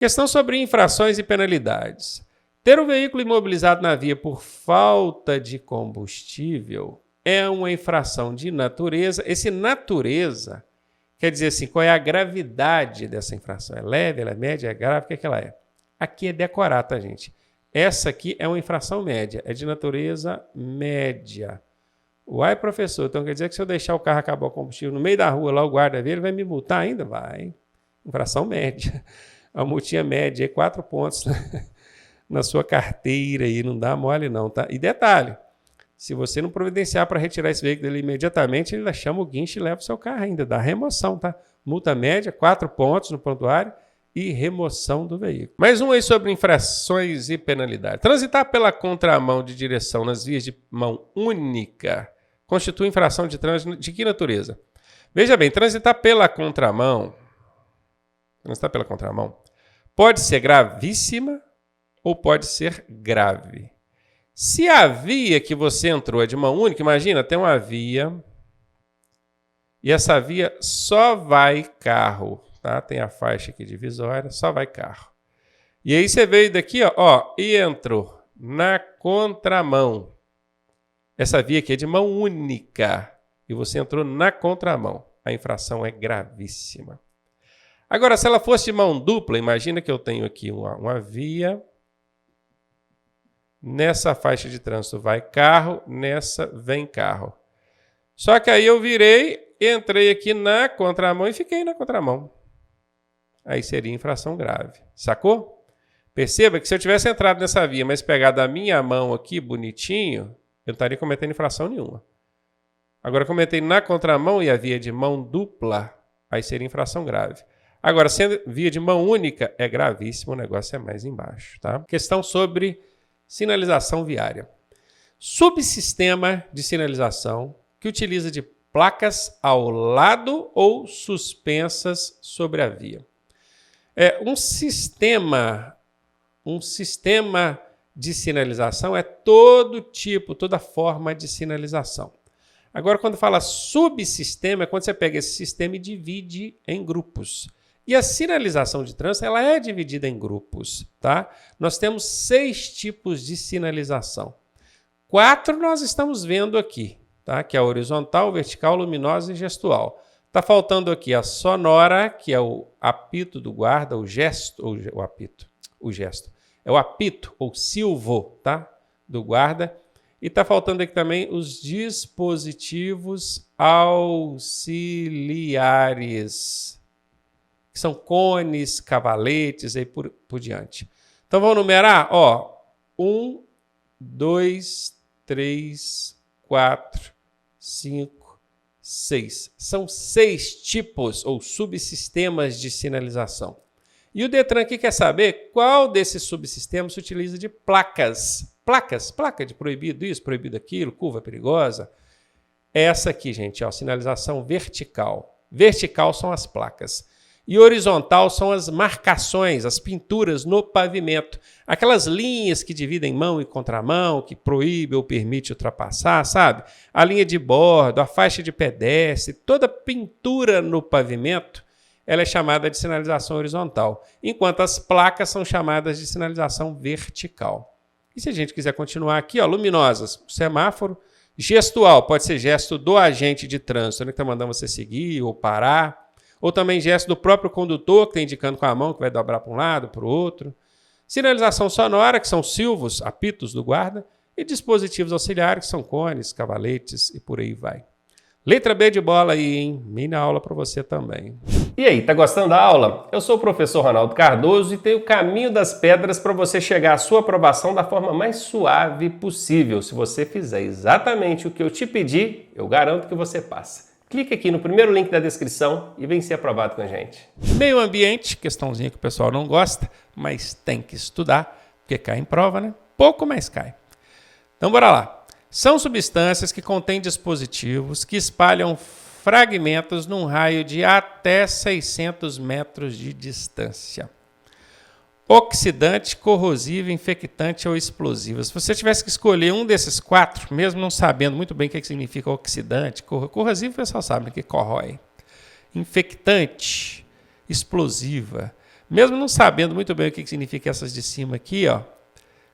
Questão sobre infrações e penalidades. Ter o veículo imobilizado na via por falta de combustível é uma infração de natureza. Esse natureza quer dizer assim, qual é a gravidade dessa infração? É leve, ela é média, é grave, o que é que ela é? Aqui é decorar, tá, gente? Essa aqui é uma infração média, é de natureza média. Uai, professor, então quer dizer que se eu deixar o carro acabar o combustível no meio da rua, lá o guarda vê, ele vai me multar ainda? Vai. Infração média. A multinha média é 4 pontos na sua carteira aí, não dá mole não, tá? E detalhe, se você não providenciar para retirar esse veículo dele imediatamente, ele chama o guincho e leva o seu carro ainda, dá remoção, tá? Multa média, 4 pontos no prontuário e remoção do veículo. Mais um aí sobre infrações e penalidades. Transitar pela contramão de direção nas vias de mão única constitui infração de trânsito de que natureza? Veja bem, transitar pela contramão pode ser gravíssima ou pode ser grave. Se a via que você entrou é de mão única, imagina, tem uma via e essa via só vai carro, tá? Tem a faixa aqui divisória, só vai carro. E aí você veio daqui, ó, e entrou na contramão. Essa via aqui é de mão única e você entrou na contramão. A infração é gravíssima. Agora, se ela fosse de mão dupla, imagina que eu tenho aqui uma via. Nessa faixa de trânsito vai carro, nessa vem carro. Só que aí eu virei, entrei aqui na contramão e fiquei na contramão. Aí seria infração grave. Sacou? Perceba que se eu tivesse entrado nessa via, mas pegado a minha mão aqui, bonitinho, eu não estaria cometendo infração nenhuma. Agora, como eu entrei na contramão e a via de mão dupla, aí seria infração grave. Agora, sendo via de mão única, é gravíssimo, o negócio é mais embaixo, tá? Questão sobre sinalização viária. Subsistema de sinalização que utiliza de placas ao lado ou suspensas sobre a via. Um sistema de sinalização é todo tipo, toda forma de sinalização. Agora, quando fala subsistema, é quando você pega esse sistema e divide em grupos. E a sinalização de trânsito ela é dividida em grupos, tá? Nós temos 6 tipos de sinalização. 4 nós estamos vendo aqui, tá? Que é a horizontal, vertical, luminosa e gestual. Está faltando aqui a sonora, que é o apito do guarda, o gesto. É o apito, ou silvo, tá? Do guarda. E está faltando aqui também os dispositivos auxiliares, que são cones, cavaletes e por diante. Então vamos numerar, 1, 2, 3, 4, 5, 6. São 6 tipos ou subsistemas de sinalização. E o Detran aqui quer saber qual desses subsistemas se utiliza de placas. Placa de proibido isso, proibido aquilo, curva perigosa. Essa aqui, gente, sinalização vertical. Vertical são as placas. E horizontal são as marcações, as pinturas no pavimento. Aquelas linhas que dividem mão e contramão, que proíbe ou permite ultrapassar, sabe? A linha de bordo, a faixa de pedestre, toda pintura no pavimento, ela é chamada de sinalização horizontal, enquanto as placas são chamadas de sinalização vertical. E se a gente quiser continuar aqui, luminosas, semáforo, gestual, pode ser gesto do agente de trânsito, né, que está mandando você seguir ou parar. Ou também gesto do próprio condutor, que está indicando com a mão que vai dobrar para um lado, para o outro. Sinalização sonora, que são silvos, apitos do guarda. E dispositivos auxiliares, que são cones, cavaletes e por aí vai. Letra B de bola aí, hein? Mini aula para você também. E aí, tá gostando da aula? Eu sou o professor Ronaldo Cardoso e tenho o caminho das pedras para você chegar à sua aprovação da forma mais suave possível. Se você fizer exatamente o que eu te pedi, eu garanto que você passa. Clique aqui no primeiro link da descrição e vem ser aprovado com a gente. Meio ambiente, questãozinha que o pessoal não gosta, mas tem que estudar, porque cai em prova, né? Pouco, mas cai. Então, bora lá. São substâncias que contêm dispositivos que espalham fragmentos num raio de até 600 metros de distância. Oxidante, corrosivo, infectante ou explosivo. Se você tivesse que escolher um desses 4, mesmo não sabendo muito bem o que significa oxidante, corrosivo o pessoal sabe que corrói. Infectante, explosiva. Mesmo não sabendo muito bem o que significa essas de cima aqui, ó,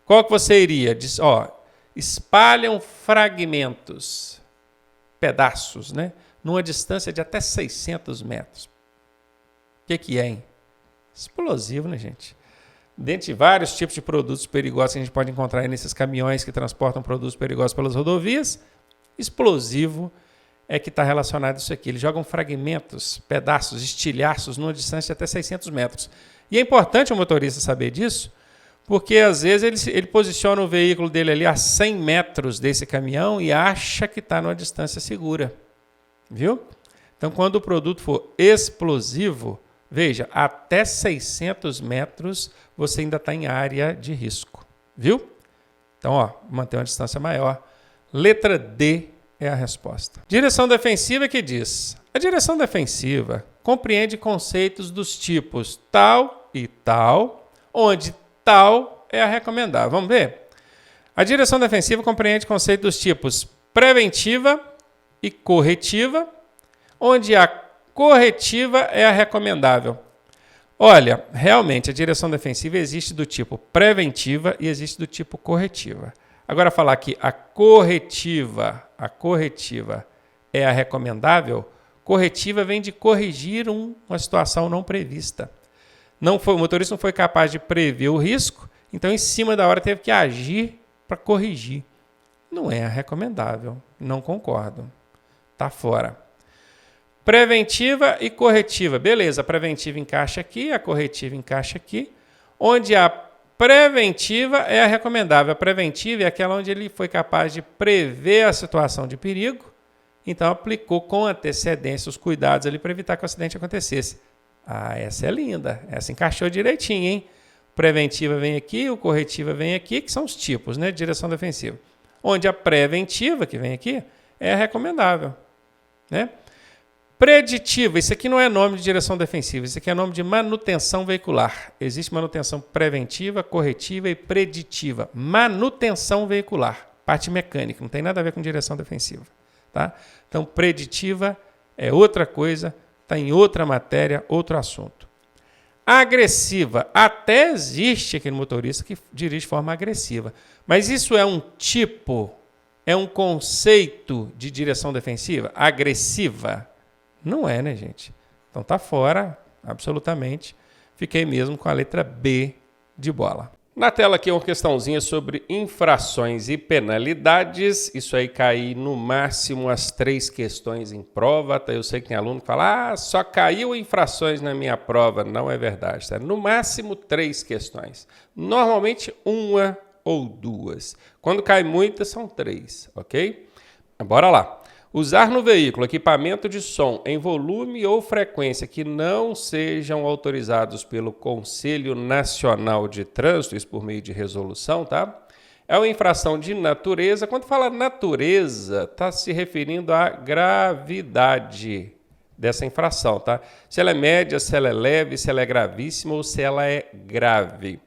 qual que você iria? Diz, ó, espalham fragmentos, pedaços, né? Numa distância de até 600 metros. O que é, hein? Explosivo, né, gente? Dentre vários tipos de produtos perigosos que a gente pode encontrar aí nesses caminhões que transportam produtos perigosos pelas rodovias, explosivo é que está relacionado a isso aqui. Eles jogam fragmentos, pedaços, estilhaços numa distância de até 600 metros. E é importante o motorista saber disso, porque às vezes ele posiciona o veículo dele ali a 100 metros desse caminhão e acha que está numa distância segura. Viu? Então, quando o produto for explosivo, veja, até 600 metros você ainda está em área de risco. Viu? Então, ó, manter uma distância maior. Letra D é a resposta. Direção defensiva que diz: a direção defensiva compreende conceitos dos tipos tal e tal, onde tal é a recomendável. Vamos ver? A direção defensiva compreende conceitos dos tipos preventiva e corretiva, onde a corretiva é a recomendável. Olha, realmente a direção defensiva existe do tipo preventiva e existe do tipo corretiva. Agora falar que a corretiva é a recomendável, corretiva vem de corrigir uma situação não prevista. O motorista não foi capaz de prever o risco, então em cima da hora teve que agir para corrigir. Não é a recomendável, não concordo. Está fora. Preventiva e corretiva. Beleza, a preventiva encaixa aqui, a corretiva encaixa aqui, onde a preventiva é a recomendável. A preventiva é aquela onde ele foi capaz de prever a situação de perigo, então aplicou com antecedência os cuidados ali para evitar que o acidente acontecesse. Ah, essa é linda, essa encaixou direitinho, hein? Preventiva vem aqui, o corretiva vem aqui, que são os tipos, né, de direção defensiva. Onde a preventiva, que vem aqui, é a recomendável, né? Preditiva, isso aqui não é nome de direção defensiva, isso aqui é nome de manutenção veicular. Existe manutenção preventiva, corretiva e preditiva. Manutenção veicular, parte mecânica, não tem nada a ver com direção defensiva. Tá? Então, preditiva é outra coisa, está em outra matéria, outro assunto. Agressiva, até existe aquele motorista que dirige de forma agressiva, mas isso é um tipo, é um conceito de direção defensiva? Agressiva? Não é, né, gente? Então tá fora, absolutamente. Fiquei mesmo com a letra B de bola. Na tela aqui uma questãozinha sobre infrações e penalidades. Isso aí cai no máximo as 3 questões em prova. Tá? Eu sei que tem aluno que fala, só caiu infrações na minha prova. Não é verdade. Tá? No máximo 3 questões. Normalmente 1 ou 2. Quando cai muitas, são 3, ok? Bora lá. Usar no veículo equipamento de som em volume ou frequência que não sejam autorizados pelo Conselho Nacional de Trânsito, isso por meio de resolução, tá? É uma infração de natureza. Quando fala natureza, está se referindo à gravidade dessa infração, tá? Se ela é média, se ela é leve, se ela é gravíssima ou se ela é grave.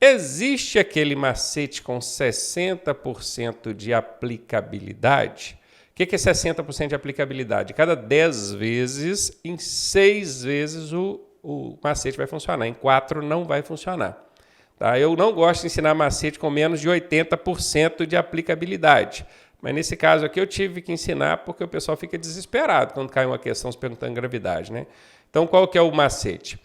Existe aquele macete com 60% de aplicabilidade? O que é 60% de aplicabilidade? Cada 10 vezes, em 6 vezes o macete vai funcionar, em 4 não vai funcionar. Tá? Eu não gosto de ensinar macete com menos de 80% de aplicabilidade, mas nesse caso aqui eu tive que ensinar porque o pessoal fica desesperado quando cai uma questão se perguntando gravidade, né? Então qual que é o macete?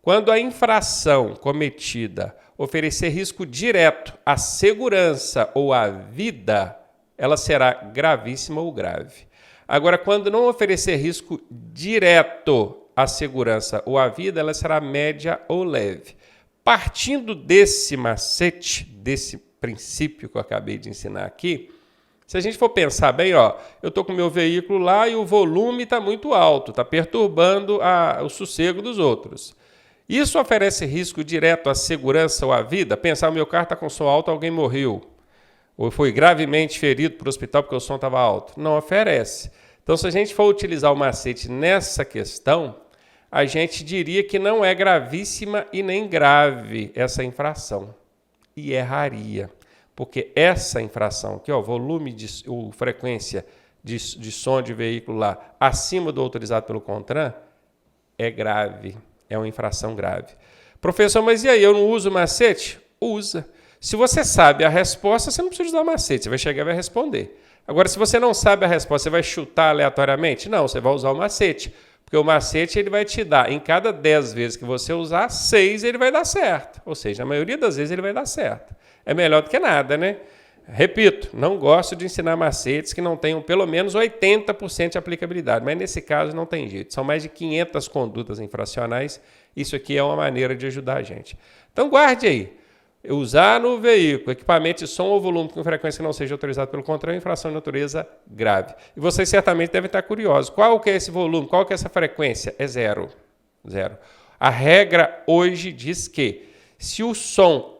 Quando a infração cometida oferecer risco direto à segurança ou à vida, ela será gravíssima ou grave. Agora, quando não oferecer risco direto à segurança ou à vida, ela será média ou leve. Partindo desse macete, desse princípio que eu acabei de ensinar aqui, se a gente for pensar bem, eu estou com o meu veículo lá e o volume está muito alto, está perturbando o sossego dos outros. Isso oferece risco direto à segurança ou à vida? Pensar, o meu carro está com som alto, alguém morreu. Ou foi gravemente ferido para o hospital porque o som estava alto. Não oferece. Então, se a gente for utilizar o macete nessa questão, a gente diria que não é gravíssima e nem grave essa infração. E erraria. Porque essa infração aqui, volume ou frequência de som de veículo lá acima do autorizado pelo CONTRAN, é grave. É uma infração grave. Professor, mas e aí, eu não uso macete? Usa. Se você sabe a resposta, você não precisa usar macete, você vai chegar e vai responder. Agora, se você não sabe a resposta, você vai chutar aleatoriamente? Não, você vai usar o macete. Porque o macete ele vai te dar, em cada 10 vezes que você usar, 6 ele vai dar certo. Ou seja, a maioria das vezes ele vai dar certo. É melhor do que nada, né? Repito, não gosto de ensinar macetes que não tenham pelo menos 80% de aplicabilidade, mas nesse caso não tem jeito. São mais de 500 condutas infracionais, isso aqui é uma maneira de ajudar a gente. Então guarde aí, usar no veículo equipamento de som ou volume com frequência que não seja autorizado pelo controle é infração de natureza grave. E vocês certamente devem estar curiosos, qual que é esse volume, qual que é essa frequência? É zero. Zero. A regra hoje diz que se o som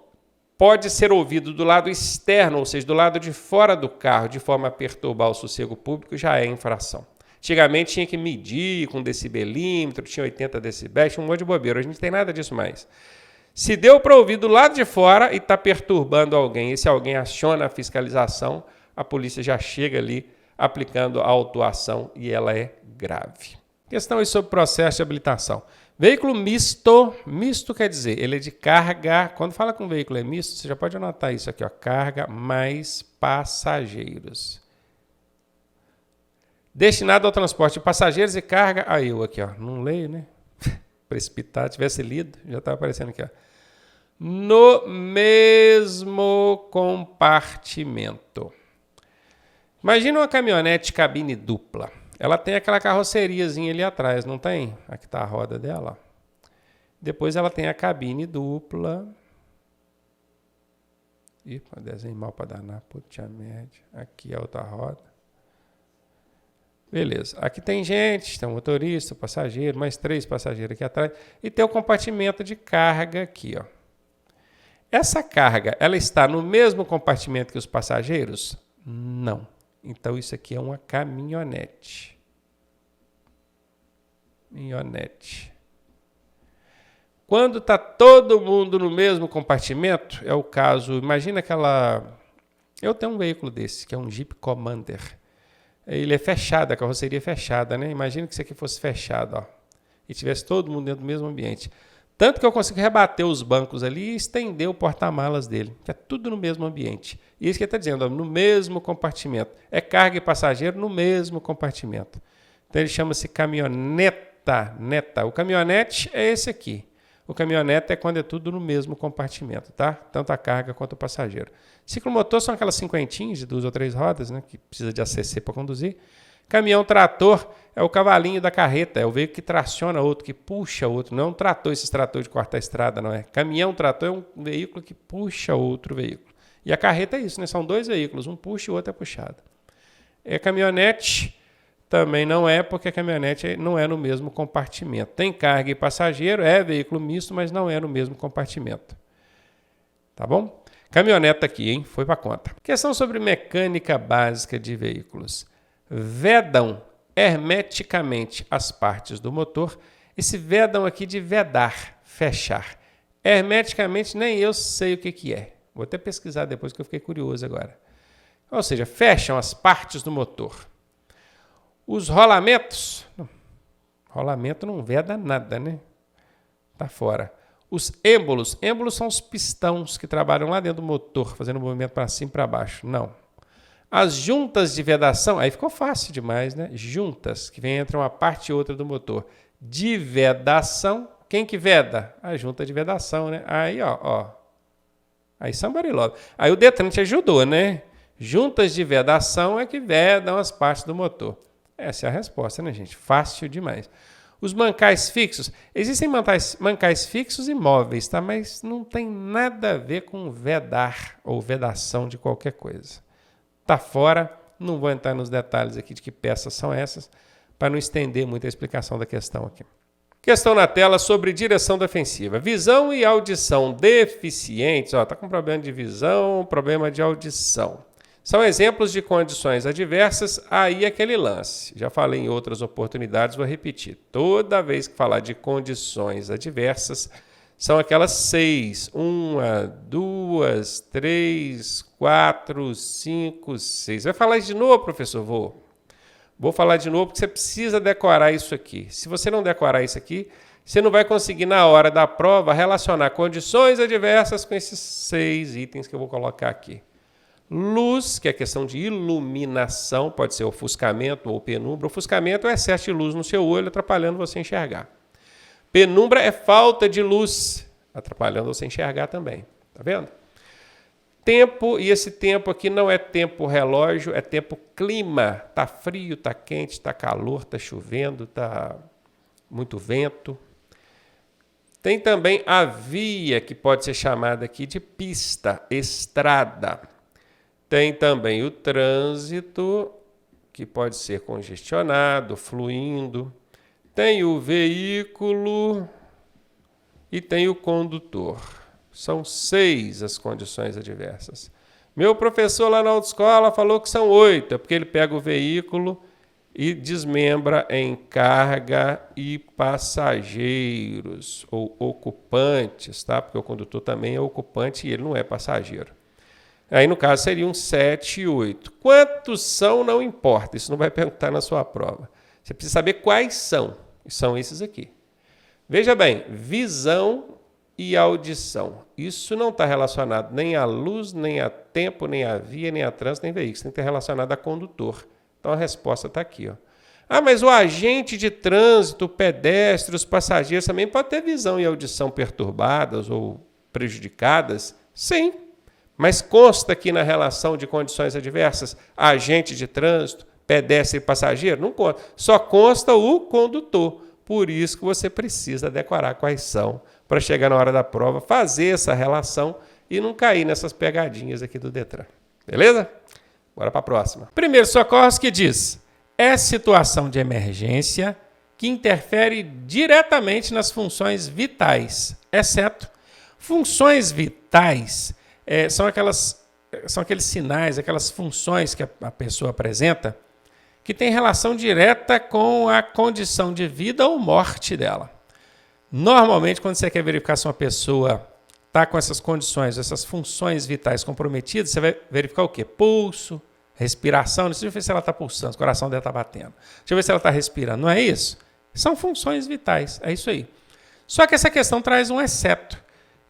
pode ser ouvido do lado externo, ou seja, do lado de fora do carro, de forma a perturbar o sossego público, já é infração. Antigamente tinha que medir com decibelímetro, tinha 80 decibéis, tinha um monte de bobeira. Hoje não tem nada disso mais. Se deu para ouvir do lado de fora e está perturbando alguém, e se alguém aciona a fiscalização, a polícia já chega ali aplicando a autuação e ela é grave. Questão aí sobre processo de habilitação. Veículo misto, misto quer dizer, ele é de carga, quando fala que um veículo é misto, você já pode anotar isso aqui, ó, carga mais passageiros. Destinado ao transporte de passageiros e carga, aí eu aqui, ó, não leio, né? Precipitado, tivesse lido, já estava aparecendo aqui, ó. No mesmo compartimento. Imagina uma caminhonete cabine dupla. Ela tem aquela carroceriazinha ali atrás, não tem? Aqui está a roda dela. Depois ela tem a cabine dupla. Ih, desenho mal para danar, puta merda. Aqui é outra roda. Beleza. Aqui tem gente, tem um motorista, um passageiro, mais 3 passageiros aqui atrás. E tem o compartimento de carga aqui, ó. Essa carga, ela está no mesmo compartimento que os passageiros? Não. Então, isso aqui é uma caminhonete. Caminhonete. Quando está todo mundo no mesmo compartimento, é o caso... Imagina aquela... Eu tenho um veículo desse, que é um Jeep Commander. Ele é fechado, a carroceria é fechada, né? Imagina que isso aqui fosse fechado, ó, e tivesse todo mundo dentro do mesmo ambiente. Tanto que eu consigo rebater os bancos ali e estender o porta-malas dele, que é tudo no mesmo ambiente. E isso que ele está dizendo, ó, no mesmo compartimento. É carga e passageiro no mesmo compartimento. Então ele chama-se caminhoneta. O caminhonete é esse aqui. O caminhonete é quando é tudo no mesmo compartimento, tá? Tanto a carga quanto o passageiro. Ciclomotor são aquelas cinquentinhas de 2 ou 3 rodas, né, que precisa de ACC para conduzir. Caminhão trator é o cavalinho da carreta, é o veículo que traciona outro, que puxa outro. Não é um trator, esses tratores de cortar a estrada, não é. Caminhão trator é um veículo que puxa outro veículo. E a carreta é isso, né? São 2 veículos, um puxa e o outro é puxado. É caminhonete, também não é, porque a caminhonete não é no mesmo compartimento. Tem carga e passageiro, é veículo misto, mas não é no mesmo compartimento. Tá bom? Caminhoneta aqui, hein? Foi para conta. Questão sobre mecânica básica de veículos. Vedam hermeticamente as partes do motor. Esse vedam aqui de vedar, fechar. Hermeticamente nem eu sei o que é. Vou até pesquisar depois que eu fiquei curioso agora. Ou seja, fecham as partes do motor. Os rolamentos, rolamento não veda nada, né? Tá fora. Os êmbolos são os pistões que trabalham lá dentro do motor, fazendo movimento para cima e para baixo. Não. As juntas de vedação, aí ficou fácil demais, né? Juntas, que vem entre uma parte e outra do motor. De vedação, quem que veda? A junta de vedação, né? Aí, ó. Aí somebody love. Aí o Detran te ajudou, né? Juntas de vedação é que vedam as partes do motor. Essa é a resposta, né, gente? Fácil demais. Os mancais fixos. Existem mancais fixos e móveis, tá? Mas não tem nada a ver com vedar ou vedação de qualquer coisa. Tá fora, não vou entrar nos detalhes aqui de que peças são essas, para não estender muito a explicação da questão aqui. Questão na tela sobre direção defensiva. Visão e audição deficientes. Está com problema de visão, problema de audição. São exemplos de condições adversas, aí aquele lance. Já falei em outras oportunidades, vou repetir. Toda vez que falar de condições adversas, são aquelas 6. 1, 2, 3, 4, 5, 6. Vai falar isso de novo, professor? Vou falar de novo porque você precisa decorar isso aqui. Se você não decorar isso aqui, você não vai conseguir, na hora da prova, relacionar condições adversas com esses 6 itens que eu vou colocar aqui. Luz, que é questão de iluminação, pode ser ofuscamento ou penumbra. Ofuscamento é excesso de luz no seu olho, atrapalhando você enxergar. Penumbra é falta de luz, atrapalhando você enxergar também. Tá vendo? Tempo, e esse tempo aqui não é tempo relógio, é tempo clima. Tá frio, tá quente, tá calor, tá chovendo, tá muito vento. Tem também a via, que pode ser chamada aqui de pista, estrada. Tem também o trânsito, que pode ser congestionado, fluindo. Tem o veículo e tem o condutor. São 6 as condições adversas. Meu professor lá na autoescola falou que são 8, é porque ele pega o veículo e desmembra em carga e passageiros, ou ocupantes, tá? Porque o condutor também é ocupante e ele não é passageiro. Aí, no caso, seriam 7 e 8. Quantos são, não importa, isso não vai perguntar na sua prova. Você precisa saber quais são, e são esses aqui. Veja bem, visão e audição. Isso não está relacionado nem à luz, nem a tempo, nem a via, nem a trânsito, nem veículo. Isso tem que estar relacionado a condutor. Então, a resposta está aqui. Ó. Ah, mas o agente de trânsito, o pedestre, os passageiros também pode ter visão e audição perturbadas ou prejudicadas? Sim. Mas consta aqui na relação de condições adversas, agente de trânsito, pedestre e passageiro? Não consta. Só consta o condutor. Por isso que você precisa decorar quais são, para chegar na hora da prova, fazer essa relação e não cair nessas pegadinhas aqui do Detran. Beleza? Bora para a próxima. Primeiro socorros que diz, é situação de emergência que interfere diretamente nas funções vitais, exceto funções vitais. São aqueles sinais, aquelas funções que a pessoa apresenta que tem relação direta com a condição de vida ou morte dela. Normalmente, quando você quer verificar se uma pessoa está com essas condições, essas funções vitais comprometidas, você vai verificar o quê? Pulso, respiração. Deixa eu ver se ela está pulsando, o coração dela está batendo. Deixa eu ver se ela está respirando. Não é isso? São funções vitais, é isso aí. Só que essa questão traz um exceto.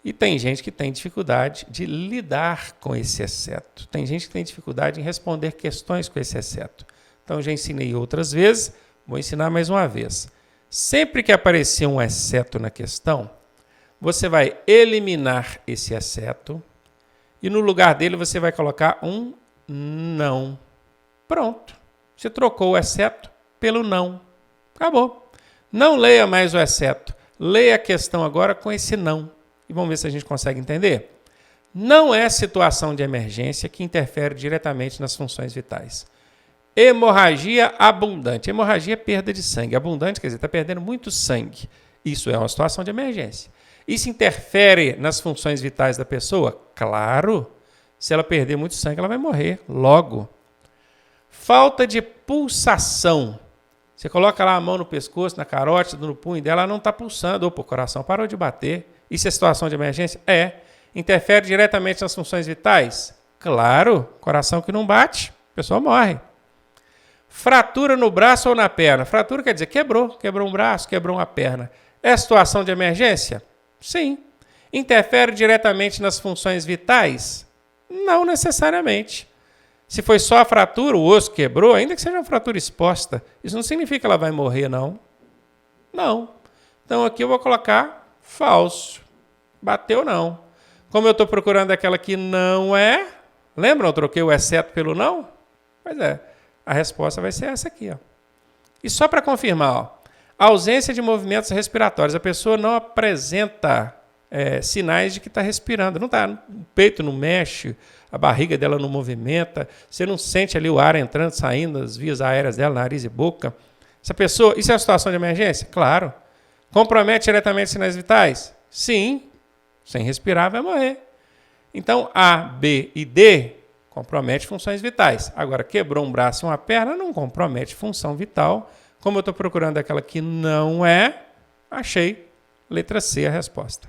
E tem gente que tem dificuldade de lidar com esse exceto. Tem gente que tem dificuldade em responder questões com esse exceto. Então, já ensinei outras vezes, vou ensinar mais uma vez. Sempre que aparecer um exceto na questão, você vai eliminar esse exceto e no lugar dele você vai colocar um não. Pronto. Você trocou o exceto pelo não. Acabou. Não leia mais o exceto. Leia a questão agora com esse não. E vamos ver se a gente consegue entender. Não é situação de emergência que interfere diretamente nas funções vitais. Hemorragia abundante. Hemorragia é perda de sangue. Abundante quer dizer, está perdendo muito sangue. Isso é uma situação de emergência. Isso interfere nas funções vitais da pessoa? Claro. Se ela perder muito sangue, ela vai morrer logo. Falta de pulsação. Você coloca lá a mão no pescoço, na carótida, no punho dela, ela não está pulsando. Opa, o coração parou de bater. Isso é situação de emergência? É. Interfere diretamente nas funções vitais? Claro. Coração que não bate, a pessoa morre. Fratura no braço ou na perna? Fratura quer dizer quebrou um braço, quebrou uma perna. É situação de emergência? Sim. Interfere diretamente nas funções vitais? Não necessariamente. Se foi só a fratura, o osso quebrou, ainda que seja uma fratura exposta, isso não significa que ela vai morrer, não. Não. Então aqui eu vou colocar falso. Bateu não. Como eu estou procurando aquela que não é, lembram? Eu troquei o exceto pelo não? Pois é. A resposta vai ser essa aqui. Ó. E só para confirmar, ó, ausência de movimentos respiratórios. A pessoa não apresenta sinais de que está respirando. Não tá, o peito não mexe, a barriga dela não movimenta, você não sente ali o ar entrando, saindo das vias aéreas dela, nariz e boca. Essa pessoa, isso é uma situação de emergência? Claro. Compromete diretamente sinais vitais? Sim. Sem respirar vai morrer. Então, A, B e D compromete funções vitais. Agora, quebrou um braço e uma perna não compromete função vital. Como eu estou procurando aquela que não é, achei letra C a resposta.